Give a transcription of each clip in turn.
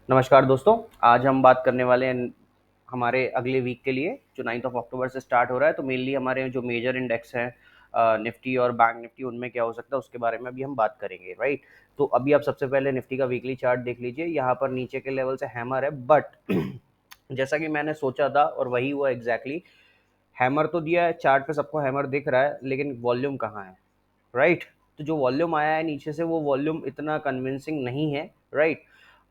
नमस्कार दोस्तों। आज हम बात करने वाले हैं हमारे अगले वीक के लिए जो 9 अक्टूबर से स्टार्ट हो रहा है। तो मेनली हमारे जो मेजर इंडेक्स हैं निफ्टी और बैंक निफ्टी, उनमें क्या हो सकता है उसके बारे में अभी हम बात करेंगे, राइट। तो अभी आप सबसे पहले निफ्टी का वीकली चार्ट देख लीजिए। यहाँ पर नीचे के लेवल से हैमर है, बट जैसा कि मैंने सोचा था और वही हुआ एग्जैक्टली। हैमर तो दिया है चार्ट पे, सबको हैमर दिख रहा है, लेकिन वॉल्यूम कहाँ है, राइट। तो जो वॉल्यूम आया है नीचे से, वो वॉल्यूम इतना कन्विंसिंग नहीं है, राइट।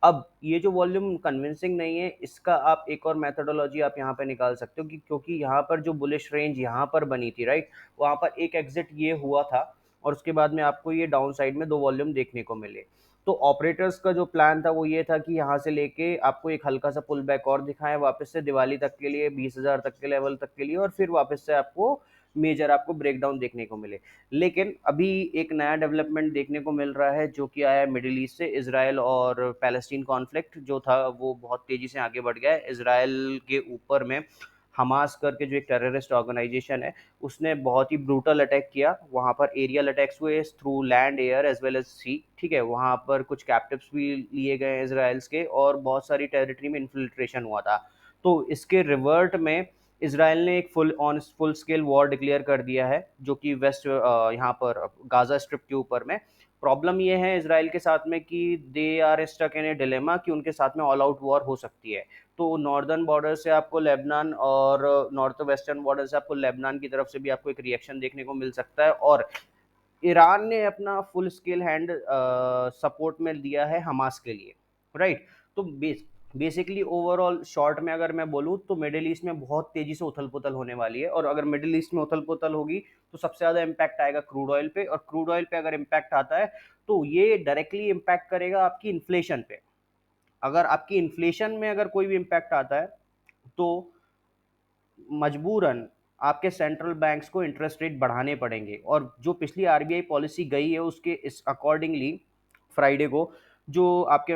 अब ये जो वॉल्यूम कन्विंसिंग नहीं है, इसका आप एक और मेथोडोलॉजी आप यहाँ पे निकाल सकते हो कि क्योंकि यहाँ पर जो बुलिश रेंज यहाँ पर बनी थी, राइट, वहाँ पर एक एग्जिट ये हुआ था और उसके बाद में आपको ये डाउन साइड में दो वॉल्यूम देखने को मिले। तो ऑपरेटर्स का जो प्लान था वो ये था कि यहाँ से लेके आपको एक हल्का सा पुल बैक और दिखाएं वापस से दिवाली तक के लिए, 20,000 तक के लेवल तक के लिए, और फिर वापस से आपको मेजर आपको ब्रेकडाउन देखने को मिले। लेकिन अभी एक नया डेवलपमेंट देखने को मिल रहा है जो कि आया है मिडिल ईस्ट से। इजराइल और पैलेस्टीन कॉन्फ्लिक्ट जो था वो बहुत तेजी से आगे बढ़ गया है। इजराइल के ऊपर में हमास करके जो एक टेररिस्ट ऑर्गेनाइजेशन है, उसने बहुत ही ब्रूटल अटैक किया। वहां पर एरियल अटैक्स हुए through land, air as well as sea, ठीक है। वहां पर कुछ कैप्टिव्स भी लिए गए इसराइल्स के, और बहुत सारी टेरिटरी में इन्फिल्ट्रेशन हुआ था। तो इसके रिवर्ट में इसराइल ने एक फुल स्केल वॉर डिक्लेयर कर दिया है, जो कि वेस्ट यहाँ पर गाजा स्ट्रिप के ऊपर में। प्रॉब्लम ये है इसराइल के साथ में कि they are stuck in a dilemma कि उनके साथ में ऑल आउट वॉर हो सकती है। तो नॉर्दर्न बॉर्डर से आपको लेबनान, और नॉर्थ वेस्टर्न बॉर्डर से आपको लेबनान की तरफ से भी आपको एक रिएक्शन देखने को मिल सकता है। और ईरान ने अपना फुल स्केल हैंड सपोर्ट में दिया है हमास के लिए, राइट। तो बेसिकली ओवरऑल शॉर्ट में अगर मैं बोलूँ तो मिडिल ईस्ट में बहुत तेजी से उथल पुथल होने वाली है, और अगर मिडिल ईस्ट में उथल पुथल होगी तो सबसे ज़्यादा इम्पैक्ट आएगा क्रूड ऑयल पे, और क्रूड ऑयल पे अगर इम्पैक्ट आता है तो ये डायरेक्टली इम्पैक्ट करेगा आपकी इन्फ्लेशन पे। अगर आपकी इन्फ्लेशन में अगर कोई भी इम्पैक्ट आता है तो मजबूरन आपके सेंट्रल बैंक्स को इंटरेस्ट रेट बढ़ाने पड़ेंगे। और जो पिछली आरबीआई पॉलिसी गई है उसके इस अकॉर्डिंगली फ्राइडे को जो आपके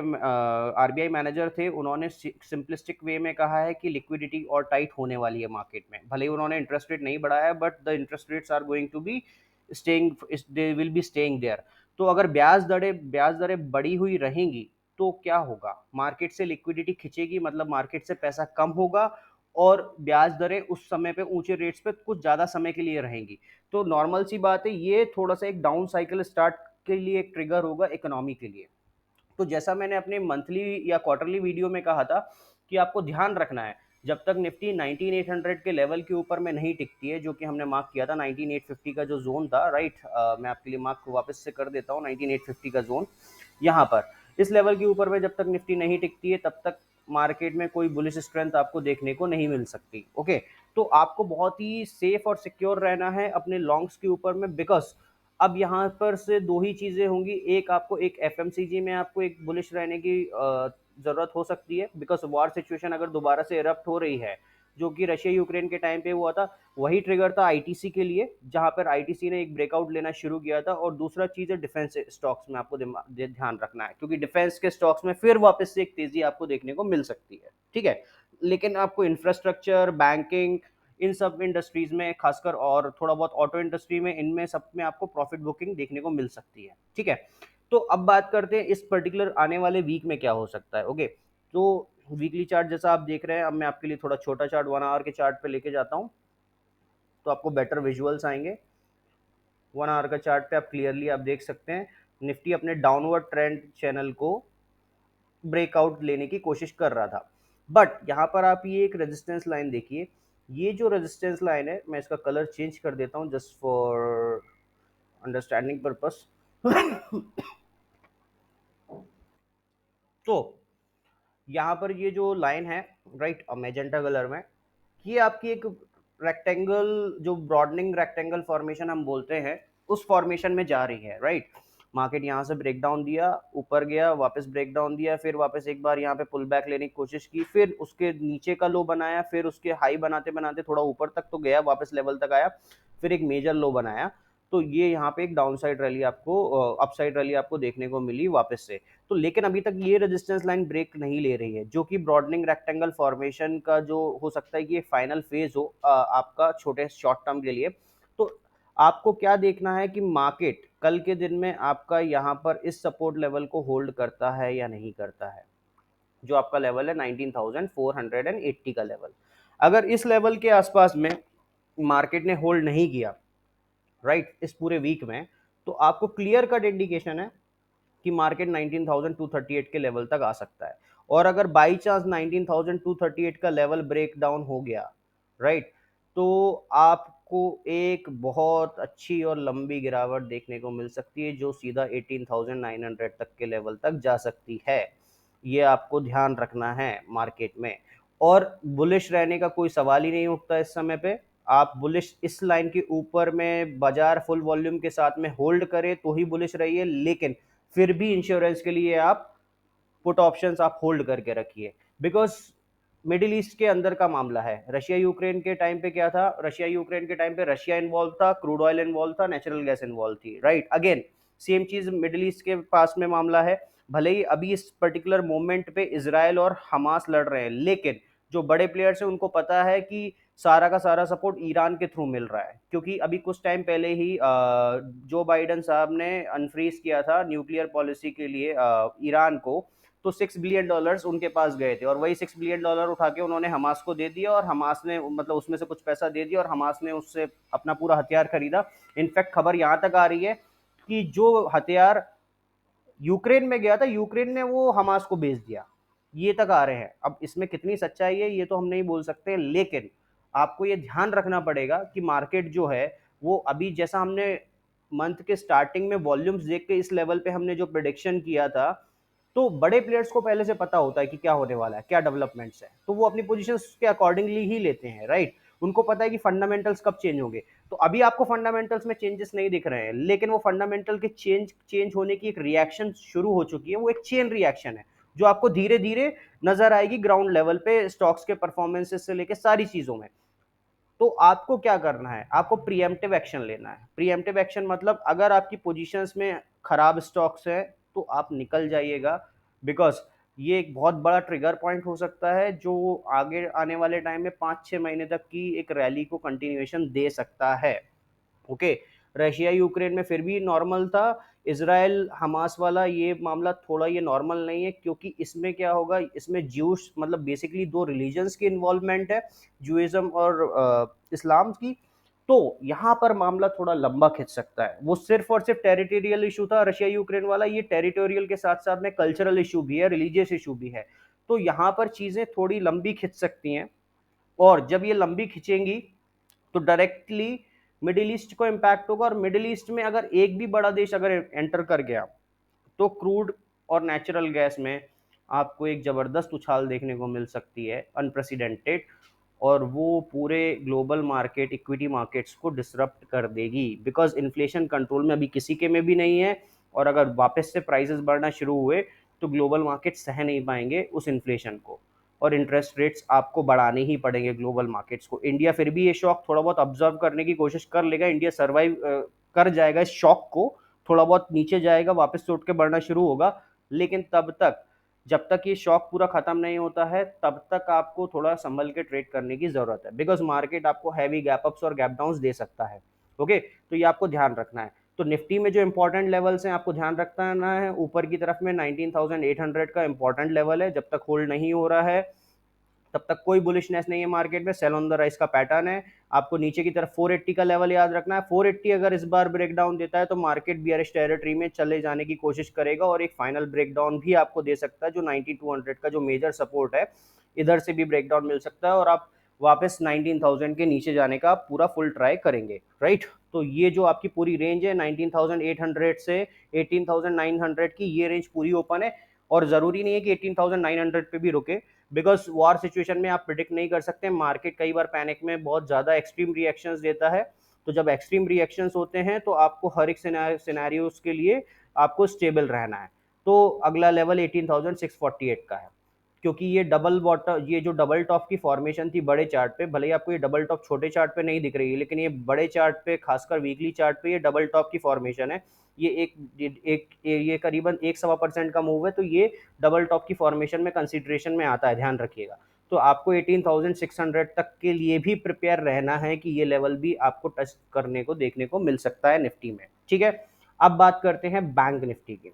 आरबीआई मैनेजर थे, उन्होंने सिंपलिस्टिक वे में कहा है कि लिक्विडिटी और टाइट होने वाली है मार्केट में। भले ही उन्होंने इंटरेस्ट रेट नहीं बढ़ाया, but the interest rates are going to be staying, they will be staying there. तो अगर ब्याज दरें बढ़ी हुई रहेंगी तो क्या होगा, मार्केट से लिक्विडिटी खिंचेगी, मतलब मार्केट से पैसा कम होगा, और ब्याज दरें उस समय पे ऊंचे रेट्स पे कुछ ज़्यादा समय के लिए रहेंगी। तो नॉर्मल सी बात है, ये थोड़ा सा एक डाउन साइकिल स्टार्ट के लिए एक ट्रिगर होगा इकोनॉमी के लिए। तो जैसा मैंने अपने मंथली या क्वार्टरली वीडियो में कहा था कि आपको ध्यान रखना है, जब तक निफ्टी 19800 के लेवल के ऊपर में नहीं टिकती है, जो कि हमने मार्क किया था 19850 का जो जोन था, राइट। मैं आपके लिए मार्क वापस से कर देता हूँ, 19850 का जोन यहाँ पर इस लेवल के ऊपर में जब तक निफ्टी नहीं टिकती है तब तक मार्केट में कोई बुलिश स्ट्रेंथ आपको देखने को नहीं मिल सकती, ओके। तो आपको बहुत ही सेफ और सिक्योर रहना है अपने लॉन्ग्स के ऊपर में, बिकॉज अब यहाँ पर से दो ही चीजें होंगी। एक, आपको एक एफएमसीजी में आपको एक बुलिश रहने की जरूरत हो सकती है, बिकॉज वॉर सिचुएशन अगर दोबारा से इरप्ट हो रही है, जो कि रशिया यूक्रेन के टाइम पे हुआ था, वही ट्रिगर था आईटीसी के लिए, जहां पर आईटीसी ने एक ब्रेकआउट लेना शुरू किया था। और दूसरा चीज है डिफेंस स्टॉक्स में आपको ध्यान रखना है, क्योंकि डिफेंस के स्टॉक्स में फिर वापस से एक तेजी आपको देखने को मिल सकती है, ठीक है। लेकिन आपको इंफ्रास्ट्रक्चर, बैंकिंग, इन सब इंडस्ट्रीज में खासकर, और थोड़ा बहुत ऑटो इंडस्ट्री में, इनमें सब में आपको प्रॉफिट बुकिंग देखने को मिल सकती है, ठीक है। तो अब बात करते हैं इस पर्टिकुलर आने वाले वीक में क्या हो सकता है, ओके। तो वीकली चार्ट जैसा आप देख रहे हैं, अब मैं आपके लिए थोड़ा छोटा चार्ट 1 आवर के चार्ट पे लेके जाता हूँ, तो आपको बेटर विजुअल्स आएंगे। 1 आवर का चार्ट पे आप क्लियरली आप देख सकते हैं निफ्टी अपने डाउनवर्ड ट्रेंड चैनल को ब्रेकआउट लेने की कोशिश कर रहा था। बट यहाँ पर आप ये एक रेजिस्टेंस लाइन देखिए। ये जो रेजिस्टेंस लाइन है, मैं इसका कलर चेंज कर देता हूँ जस्ट फॉर अंडरस्टैंडिंग पर्पस। तो यहाँ पर ये जो लाइन है, राइट, मैजेंटा कलर में, ये आपकी एक रेक्टेंगल, जो ब्रॉडनिंग रेक्टेंगल फॉर्मेशन हम बोलते हैं, उस फॉर्मेशन में जा रही है, राइट। मार्केट यहाँ से ब्रेक डाउन दिया, ऊपर गया, वापस ब्रेक डाउन दिया, फिर वापस एक बार यहाँ पे पुल बैक लेने की कोशिश की, फिर उसके नीचे का लो बनाया, फिर उसके हाई बनाते बनाते थोड़ा ऊपर तक तो गया, वापस लेवल तक आया, फिर एक मेजर लो बनाया। तो ये यहाँ पे एक डाउन साइड रैली आपको, अपसाइड रैली आपको देखने को मिली वापस से। तो लेकिन अभी तक ये रेजिस्टेंस लाइन ब्रेक नहीं ले रही है, जो कि ब्रॉडनिंग रेक्टेंगल फॉर्मेशन का जो हो सकता है कि ये फाइनल फेज हो आपका छोटे शॉर्ट टर्म के लिए। तो आपको क्या देखना है कि मार्केट कल के दिन में आपका यहाँ पर इस सपोर्ट लेवल को होल्ड करता है या नहीं करता है। जो आपका लेवल है 19,480 का लेवल। अगर इस लेवल के आसपास में मार्केट ने होल्ड नहीं किया, राइट, इस पूरे वीक में, तो आपको क्लियर कट इंडिकेशन है कि मार्केट 19,238 के लेवल तक आ सकता है। और अगर बाई चांस 19,238 का लेवल ब्रेक डाउन हो गया, राइट, तो आपको एक बहुत अच्छी और लंबी गिरावट देखने को मिल सकती है जो सीधा 18,900 तक के लेवल तक जा सकती है। ये आपको ध्यान रखना है मार्केट में। और बुलिश रहने का कोई सवाल ही नहीं उठता इस समय पे। आप बुलिश इस लाइन के ऊपर में बाजार फुल वॉल्यूम के साथ में होल्ड करे तो ही बुलिश रहिए, लेकिन फिर भी इंश्योरेंस के लिए आप पुट ऑप्शंस आप होल्ड करके रखिए। बिकॉज मिडिल ईस्ट के अंदर का मामला है। रशिया यूक्रेन के टाइम पे क्या था, रशिया यूक्रेन के टाइम पे रशिया इन्वॉल्व था, क्रूड ऑयल इन्वॉल्व था, नेचुरल गैस इन्वॉल्व थी, राइट। अगेन सेम चीज मिडिल ईस्ट के पास में मामला है। भले ही अभी इस पर्टिकुलर मोमेंट पे इसराइल और हमास लड़ रहे हैं, लेकिन जो बड़े प्लेयर्स हैं उनको पता है कि सारा का सारा सपोर्ट ईरान के थ्रू मिल रहा है। क्योंकि अभी कुछ टाइम पहले ही जो बाइडन साहब ने अनफ्रीज किया था न्यूक्लियर पॉलिसी के लिए ईरान को, तो $6 बिलियन उनके पास गए थे, और वही $6 बिलियन उठा के उन्होंने हमास को दे दिया, और हमास ने मतलब उसमें से कुछ पैसा दे दिया और हमास ने उससे अपना पूरा हथियार खरीदा। इनफैक्ट खबर यहाँ तक आ रही है कि जो हथियार यूक्रेन में गया था, यूक्रेन ने वो हमास को बेच दिया। ये तक आ रहे हैं। अब इसमें कितनी सच्चाई है ये तो हम नहीं बोल सकते, लेकिन आपको ये ध्यान रखना पड़ेगा कि मार्केट जो है वो अभी, जैसा हमने मंथ के स्टार्टिंग में वॉल्यूम्स देख के इस लेवल पे हमने जो प्रिडिक्शन किया था, तो बड़े प्लेयर्स को पहले से पता होता है कि क्या होने वाला है, क्या डेवलपमेंट्स है, तो वो अपनी पोजीशंस के अकॉर्डिंगली ही लेते हैं, राइट। उनको पता है कि फंडामेंटल्स कब चेंज होंगे। तो अभी आपको फंडामेंटल्स में चेंजेस नहीं दिख रहे हैं, लेकिन वो फंडामेंटल के चेंज होने की एक रिएक्शन शुरू हो चुकी है। वो एक चेन रिएक्शन है जो आपको धीरे धीरे नजर आएगी ग्राउंड लेवल पे, स्टॉक्स के परफॉर्मेंसेस से लेकर सारी चीजों में। तो आपको क्या करना है, आपको प्रीएम्प्टिव एक्शन लेना है। प्रीएम्प्टिव एक्शन मतलब अगर आपकी पोजीशंस में खराब स्टॉक्स है तो आप निकल जाइएगा। बिकॉज ये एक बहुत बड़ा ट्रिगर पॉइंट हो सकता है जो आगे आने वाले टाइम में 5-6 महीने तक की एक रैली को कंटिन्यूएशन दे सकता है। ओके, रशिया यूक्रेन में फिर भी नॉर्मल था। इसराइल हमास वाला ये मामला थोड़ा ये नॉर्मल नहीं है, क्योंकि इसमें क्या होगा, इसमें ज्यूस मतलब बेसिकली दो रिलीजन्स की इन्वॉल्वमेंट है, जुइज्म और इस्लाम की। तो यहाँ पर मामला थोड़ा लंबा खिंच सकता है। वो सिर्फ और सिर्फ टेरिटोरियल इशू था रशिया यूक्रेन वाला, ये टेरिटोरियल के साथ साथ में कल्चरल इशू भी है, रिलीजियस इशू भी है। तो यहाँ पर चीजें थोड़ी लंबी खिंच सकती हैं, और जब ये लंबी खिंचेंगी तो डायरेक्टली मिडिल ईस्ट को इम्पैक्ट होगा। और मिडिल ईस्ट में अगर एक भी बड़ा देश अगर एंटर कर गया तो क्रूड और नेचुरल गैस में आपको एक जबरदस्त उछाल देखने को मिल सकती है, अनप्रेसिडेंटेड। और वो पूरे ग्लोबल मार्केट, इक्विटी मार्केट्स को डिसरप्ट कर देगी। बिकॉज इन्फ्लेशन कंट्रोल में अभी किसी के में भी नहीं है, और अगर वापस से प्राइसेस बढ़ना शुरू हुए तो ग्लोबल मार्केट सह नहीं पाएंगे उस इन्फ्लेशन को, और इंटरेस्ट रेट्स आपको बढ़ाने ही पड़ेंगे ग्लोबल मार्केट्स को। इंडिया फिर भी ये शॉक थोड़ा बहुत ऑब्जर्व करने की कोशिश कर लेगा, इंडिया सर्वाइव कर जाएगा इस शॉक को, थोड़ा बहुत नीचे जाएगा, वापस से उठ के बढ़ना शुरू होगा। लेकिन तब तक, जब तक ये शॉक पूरा खत्म नहीं होता है, तब तक आपको थोड़ा संभल के ट्रेड करने की जरूरत है। बिकॉज मार्केट आपको हैवी गैप अप्स और गैप डाउन्स दे सकता है। ओके, तो ये आपको ध्यान रखना है। तो निफ्टी में जो इंपॉर्टेंट लेवल्स हैं आपको ध्यान रखना है। ऊपर की तरफ में 19,800 का इंपॉर्टेंट लेवल है, जब तक होल्ड नहीं हो रहा है तब तक कोई बुलिशनेस नहीं है मार्केट में, सेल ऑन द राइज का पैटर्न है। आपको नीचे की तरफ 480 का लेवल याद रखना है। 480 अगर इस बार ब्रेकडाउन देता है तो मार्केट बियरिश टेरिटरी में चले जाने की कोशिश करेगा, और एक फाइनल ब्रेकडाउन भी आपको दे सकता है जो 9200 का जो मेजर सपोर्ट है, इधर से भी ब्रेकडाउन मिल सकता है, और आप वापस 19,000 के नीचे जाने का पूरा फुल ट्राई करेंगे, राइट। तो ये जो आपकी पूरी रेंज है 19,800 से 18,900 की, ये रेंज पूरी ओपन है। और जरूरी नहीं है कि 18,900 पे भी रुके, बिकॉज वॉर सिचुएशन में आप प्रिडिक्ट नहीं कर सकते। मार्केट कई बार पैनिक में बहुत ज़्यादा एक्सट्रीम रिएक्शंस देता है। तो जब एक्सट्रीम रिएक्शंस होते हैं तो आपको हर एक सिनेरियोस के लिए आपको स्टेबल रहना है। तो अगला लेवल 18,648 का है, क्योंकि ये डबल बॉटम, ये जो डबल टॉप की फॉर्मेशन थी बड़े चार्ट पे, भले ही आपको ये डबल टॉप छोटे चार्ट पे नहीं दिख रही है, लेकिन ये बड़े चार्ट पे, खासकर वीकली चार्ट पे, ये डबल टॉप की फॉर्मेशन है। ये ये करीबन 1-1.25% का मूव है, तो ये डबल टॉप की फॉर्मेशन में कंसिडरेशन में आता है, ध्यान रखिएगा। तो आपको 18,600 तक के लिए भी प्रिपेयर रहना है कि ये लेवल भी आपको टच करने को देखने को मिल सकता है निफ्टी में, ठीक है। अब बात करते हैं बैंक निफ्टी की।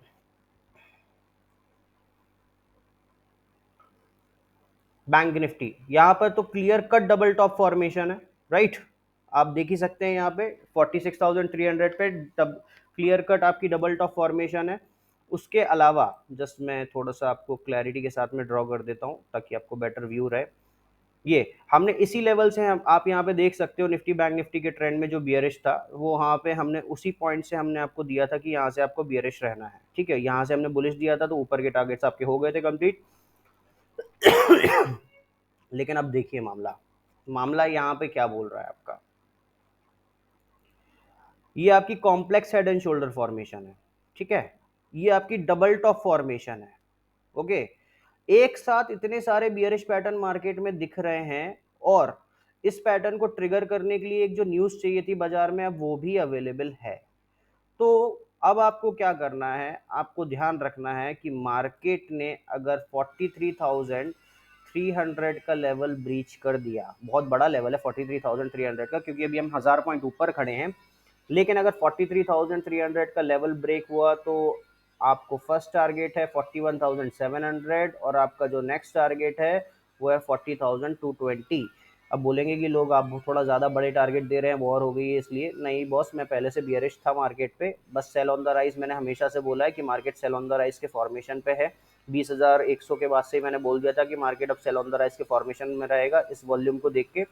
बैंक निफ्टी यहाँ पर तो clear cut double top formation है, राइट। आप देख ही सकते हैं यहाँ पे 46,300 पे क्लियर कट आपकी डबल टॉप फॉर्मेशन है। उसके अलावा जस्ट मैं थोड़ा सा आपको क्लैरिटी के साथ में ड्रॉ कर देता हूँ ताकि आपको बेटर व्यू रहे। ये हमने इसी लेवल से आप यहाँ पे देख सकते हो निफ्टी बैंक निफ्टी के ट्रेंड में जो बियरिश था वो वहाँ पे हमने उसी पॉइंट से हमने आपको दिया था कि यहाँ से आपको बियरिश रहना है, ठीक है। यहाँ से हमने बुलिश दिया था तो ऊपर के टारगेट्स आपके हो गए थे कंप्लीट। लेकिन अब देखिए मामला मामला यहाँ पे क्या बोल रहा है आपका। ये आपकी complex head and shoulder formation है, ठीक है। ये आपकी डबल टॉप फॉर्मेशन है, ओके। एक साथ इतने सारे बियरिश पैटर्न मार्केट में दिख रहे हैं और इस पैटर्न को ट्रिगर करने के लिए एक जो न्यूज चाहिए थी बाजार में अब वो भी अवेलेबल है। तो अब आपको क्या करना है, आपको ध्यान रखना है कि मार्केट ने अगर 43,300 का लेवल ब्रीच कर दिया, बहुत बड़ा लेवल है 43,300 का क्योंकि अभी हम 1000 पॉइंट ऊपर खड़े हैं, लेकिन अगर 43,300 का लेवल ब्रेक हुआ तो आपको फर्स्ट टारगेट है 41,700 और आपका जो नेक्स्ट टारगेट है वो है 40,220। अब बोलेंगे कि लोग आप थोड़ा ज़्यादा बड़े टारगेट दे रहे हैं, वॉर हो गई है इसलिए। नहीं बॉस, मैं पहले से बियरिश था मार्केट पे, बस सेल ऑन द राइज मैंने हमेशा से बोला है कि market sell on the rise के फॉर्मेशन पे है। 20,100 के बाद से ही मैंने बोल दिया था कि मार्केट अब सेल ऑन द राइज के फॉर्मेशन में रहेगा इस वॉल्यूम को देख के।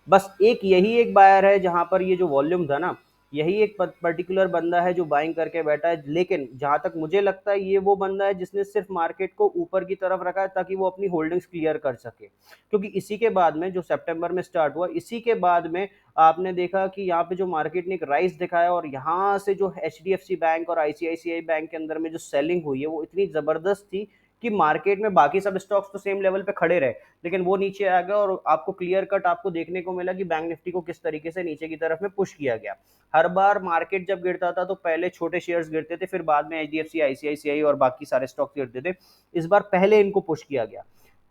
बस एक यही एक बायर है जहां पर ये जो वॉल्यूम था ना, यही एक पर्टिकुलर बंदा है जो बाइंग करके बैठा है। लेकिन जहां तक मुझे लगता है ये वो बंदा है जिसने सिर्फ मार्केट को ऊपर की तरफ रखा है ताकि वो अपनी होल्डिंग्स क्लियर कर सके, क्योंकि इसी के बाद में जो सितंबर में स्टार्ट हुआ इसी के बाद में आपने देखा कि यहाँ पे जो मार्केट ने एक राइज दिखाया और यहाँ से जो एचडीएफसी बैंक और आईसीआईसीआई बैंक के अंदर में जो सेलिंग हुई है वो इतनी जबरदस्त थी कि मार्केट में बाकी सब स्टॉक्स तो सेम लेवल पे खड़े रहे लेकिन वो नीचे आ गया और आपको क्लियर कट आपको देखने को मिला कि बैंक निफ्टी को किस तरीके से नीचे की तरफ में पुश किया गया। हर बार मार्केट जब गिरता था तो पहले छोटे शेयर्स गिरते थे, फिर बाद में एचडीएफसी आईसीआईसीआई और बाकी सारे स्टॉक गिरते थे। इस बार पहले इनको पुश किया गया।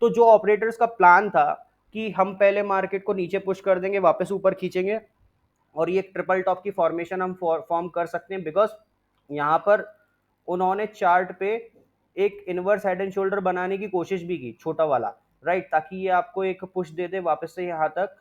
तो जो ऑपरेटर्स का प्लान था कि हम पहले मार्केट को नीचे पुश कर देंगे वापस ऊपर खींचेंगे और ये एक ट्रिपल टॉप की फॉर्मेशन हम फॉर्म कर सकते हैं, बिकॉज यहाँ पर उन्होंने चार्ट पे एक इनवर्स हेड एंड शोल्डर बनाने की कोशिश भी की, छोटा वाला, राइट, ताकि ये आपको एक पुश दे दे वापस से यहाँ तक।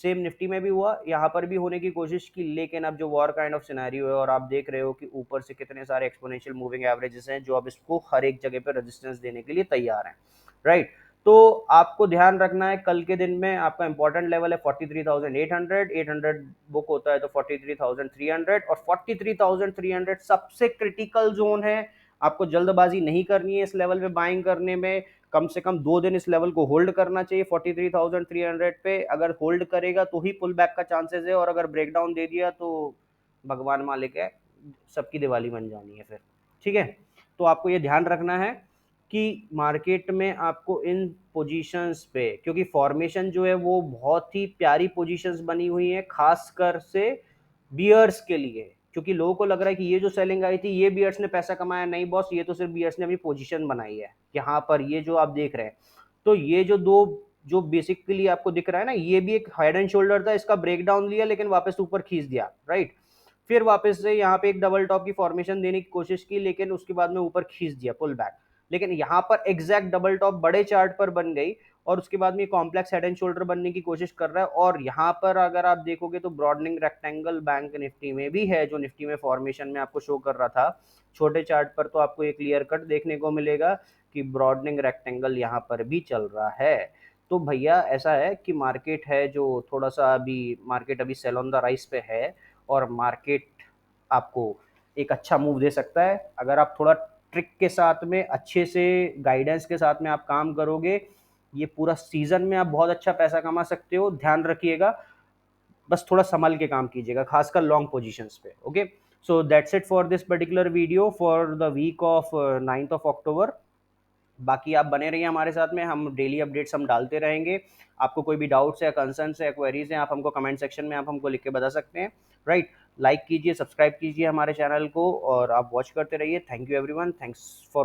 सेम निफ्टी में भी हुआ, यहाँ पर भी होने की कोशिश की, लेकिन अब जो वॉर काइंड ऑफ सिनेरियो है और आप देख रहे हो कि ऊपर से कितने सारे एक्सपोनेंशियल मूविंग एवरेजेस हैं जो अब इसको हर एक जगह पे रेजिस्टेंस देने के लिए तैयार हैं, राइट। तो आपको ध्यान रखना है कल के दिन में आपका इंपॉर्टेंट लेवल है 43,800, 800 बुक होता है तो 43,300 और 43,300 सबसे क्रिटिकल जोन है। आपको जल्दबाजी नहीं करनी है इस लेवल पे बाइंग करने में, कम से कम 2 दिन इस लेवल को होल्ड करना चाहिए 43,300 पे। अगर होल्ड करेगा तो ही पुल बैक का चांसेस है और अगर ब्रेकडाउन दे दिया तो भगवान मालिक है, सबकी दिवाली बन जानी है फिर, ठीक है। तो आपको ये ध्यान रखना है कि मार्केट में आपको इन पोजीशंस पे, क्योंकि फॉर्मेशन जो है वो बहुत ही प्यारी पोजीशंस बनी हुई है खासकर से बियर्स के लिए, क्योंकि लोगों को लग रहा है कि ये जो सेलिंग आई थी ये बियर्स ने पैसा कमाया, नहीं बॉस, ये तो सिर्फ बियर्स ने अपनी पोजीशन बनाई है यहाँ पर, ये जो आप देख रहे हैं। तो ये जो दो जो बेसिकली आपको दिख रहा है ना, ये भी एक हेड एंड शोल्डर था, इसका ब्रेकडाउन लिया लेकिन वापस ऊपर खींच दिया, राइट। फिर वापस से यहाँ पे एक डबल टॉप की फॉर्मेशन देने की कोशिश की लेकिन उसके बाद में ऊपर खींच दिया पुल बैक। लेकिन यहाँ पर एग्जैक्ट डबल टॉप बड़े चार्ट पर बन गई और उसके बाद में कॉम्प्लेक्स हेड एंड शोल्डर बनने की कोशिश कर रहा है। और यहाँ पर अगर आप देखोगे तो ब्रॉडनिंग रेक्टेंगल बैंक निफ्टी में भी है जो निफ्टी में फॉर्मेशन में आपको शो कर रहा था। छोटे चार्ट पर तो आपको एक क्लियर कट देखने को मिलेगा कि ब्रॉडनिंग रेक्टेंगल यहाँ पर भी चल रहा है। तो भैया ऐसा है कि मार्केट है जो थोड़ा सा अभी मार्केट अभी सेल ऑन द राइस पे है और मार्केट आपको एक अच्छा मूव दे सकता है अगर आप थोड़ा ट्रिक के साथ में अच्छे से गाइडेंस के साथ में आप काम करोगे। ये पूरा सीजन में आप बहुत अच्छा पैसा कमा सकते हो, ध्यान रखिएगा। बस थोड़ा संभल के काम कीजिएगा खासकर लॉन्ग पोजीशंस पे, okay. So that's it for this particular video for the week of 9 October. बाकी आप बने रहिए हमारे साथ में, हम डेली अपडेट्स हम डालते रहेंगे। आपको कोई भी डाउट्स या कंसर्न्स या क्वेरीज हैं आप हमको कमेंट सेक्शन में आप हमको लिख के बता सकते हैं, राइट। लाइक कीजिए, सब्सक्राइब कीजिए हमारे चैनल को और आप वॉच करते रहिए। Thank you everyone, thanks for